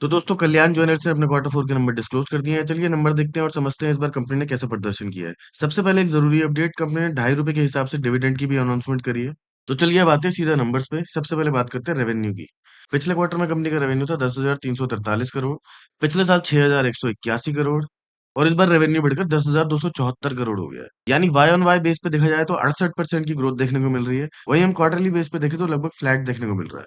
तो दोस्तों कल्याण ज्वेलर्स ने अपने क्वार्टर फोर के नंबर डिस्क्लोज कर दिए हैं। चलिए नंबर देखते हैं और समझते हैं इस बार कंपनी ने कैसा प्रदर्शन किया है। सबसे पहले एक जरूरी अपडेट, कंपनी ने ₹2.5 के हिसाब से डिविडेंड की भी अनाउंसमेंट करी है। तो चलिए अब आते हैं सीधा नंबर्स पे। सबसे पहले बात करते हैं रेवेन्यू की। पिछले क्वार्टर में कंपनी का रेवेन्यू था 10,343 करोड़। पिछले साल 6,181 करोड़। और इस बार रेवेन्यू बढ़कर 10,274 करोड़ हो गया है। यानी वाई ऑन वाई बेस पे देखा जाए तो 68% की ग्रोथ देखने को मिल रही है। वहीं हम क्वार्टरली बेस पे देखें तो लगभग फ्लैट देखने को मिल रहा है।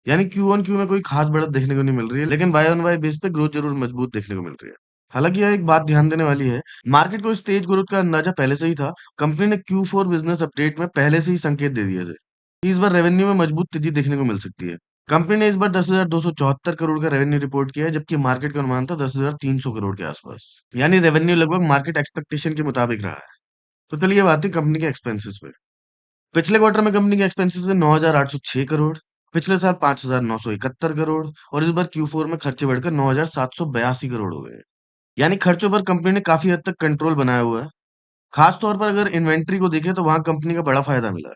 यानी क्यू ऑन क्यू में कोई खास बढ़त देखने को नहीं मिल रही है, लेकिन वाई ऑन वाई बेस पे ग्रोथ जरूर मजबूत देखने को मिल रही है। हालांकि यह एक बात ध्यान देने वाली है, मार्केट को इस तेज ग्रोथ का अंदाजा पहले से ही था। कंपनी ने Q4 बिजनेस अपडेट में पहले से ही संकेत दे दिए थे कि इस बार रेवेन्यू में मजबूत तेजी देखने को मिल सकती है। कंपनी ने इस बार 10,274 करोड़ का रेवेन्यू रिपोर्ट किया है, जबकि मार्केट का अनुमान था 10,300 करोड़ के आसपास। यानी रेवेन्यू लगभग मार्केट एक्सपेक्टेशन के मुताबिक रहा है। तो चलिए बात है कंपनी के एक्सपेंसेस पे। पिछले क्वार्टर में कंपनी के एक्सपेंसेस थे 9,806 करोड़। पिछले साल 5,971 करोड़। और इस बार Q4 में खर्चे बढ़कर 9,782 करोड़ हो गए हैं। यानी खर्चों पर कंपनी ने काफी हद तक कंट्रोल बनाया हुआ है। खास तौर पर अगर इन्वेंट्री को देखें तो वहां कंपनी का बड़ा फायदा मिला है।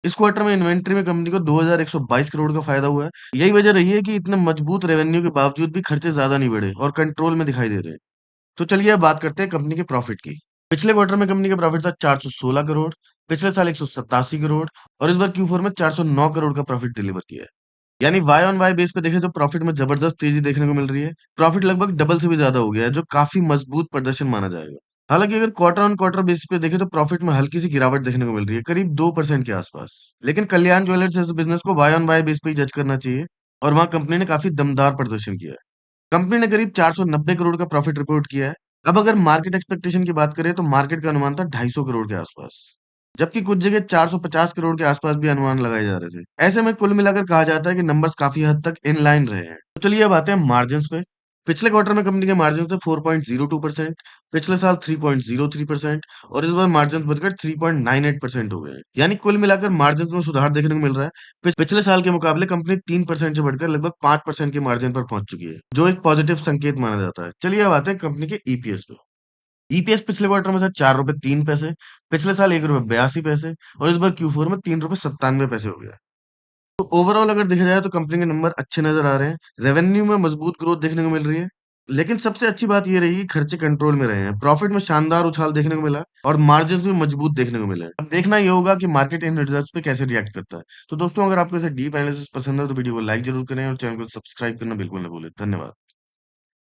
इस क्वार्टर में इन्वेंट्री में कंपनी को 2,122 करोड़ का फायदा हुआ है। यही वजह रही है कि इतने मजबूत रेवेन्यू के बावजूद भी खर्चे ज्यादा नहीं बढ़े और कंट्रोल में दिखाई दे रहे हैं। तो चलिए अब बात करते हैं कंपनी के प्रॉफिट की। पिछले क्वार्टर में कंपनी का प्रॉफिट था 416 करोड़। पिछले साल 187 करोड़। और इस बार Q4 में 409 करोड़ का प्रॉफिट डिलीवर किया है। यानी वाई ऑन वाई बेस पे देखें तो प्रॉफिट में जबरदस्त तेजी देखने को मिल रही है। प्रॉफिट लगभग डबल से भी ज्यादा हो गया है, जो काफी मजबूत प्रदर्शन माना जाएगा। हालांकि अगर क्वार्टर ऑन क्वार्टर बेसिस पे देखें तो प्रॉफिट में हल्की सी गिरावट देखने को मिल रही है, करीब 2% के आसपास। लेकिन कल्याण ज्वेलर्स जैसे बिजनेस को वाई ऑन वाई बेस पे ही जज करना चाहिए। और वहां कंपनी ने काफी दमदार प्रदर्शन किया है। कंपनी ने करीब 490 करोड़ का प्रॉफिट रिपोर्ट किया है। अब अगर मार्केट एक्सपेक्टेशन की बात करें तो मार्केट का अनुमान था 250 करोड़ के आसपास। जबकि कुछ जगह 450 करोड़ के आसपास भी अनुमान लगाए जा रहे थे। ऐसे में कुल मिलाकर कहा जाता है कि नंबर्स काफी हद तक इन लाइन रहे हैं। तो चलिए अब आते हैं मार्जिन्स पे। पिछले क्वार्टर में कंपनी के मार्जिन थे 4.02%। पिछले साल 3.03%। और इस बार मार्जिन बढ़कर 3.98% हो गए हैं। यानी कुल मिलाकर मार्जिन में सुधार देखने को मिल रहा है। पिछले साल के मुकाबले कंपनी 3% से बढ़कर लगभग 5% के मार्जिन पर पहुंच चुकी है, जो एक पॉजिटिव संकेत माना जाता है। चलिए अब आते हैं कंपनी के ईपीएस पे। ईपीएस पिछले क्वार्टर में था 4 रुपए 3 पैसे। पिछले साल 1 रुपए 82 पैसे। और इस बार Q4 में 3 रुपए 97 पैसे हो गया। तो ओवरऑल अगर देखा जाए तो कंपनी के नंबर अच्छे नजर आ रहे हैं। रेवेन्यू में मजबूत ग्रोथ देखने को मिल रही है। लेकिन सबसे अच्छी बात ये रही कि खर्चे कंट्रोल में रहे हैं, प्रॉफिट में शानदार उछाल देखने को मिला और मार्जिन भी मजबूत देखने को मिले हैं। अब देखना ये होगा कि मार्केट इन रिजल्ट्स पे कैसे रिएक्ट करता है। तो दोस्तों अगर आपको ऐसे डीप एनालिसिस पसंद है तो वीडियो को लाइक जरूर करें और चैनल को सब्सक्राइब करना बिल्कुल ना भूलें। धन्यवाद।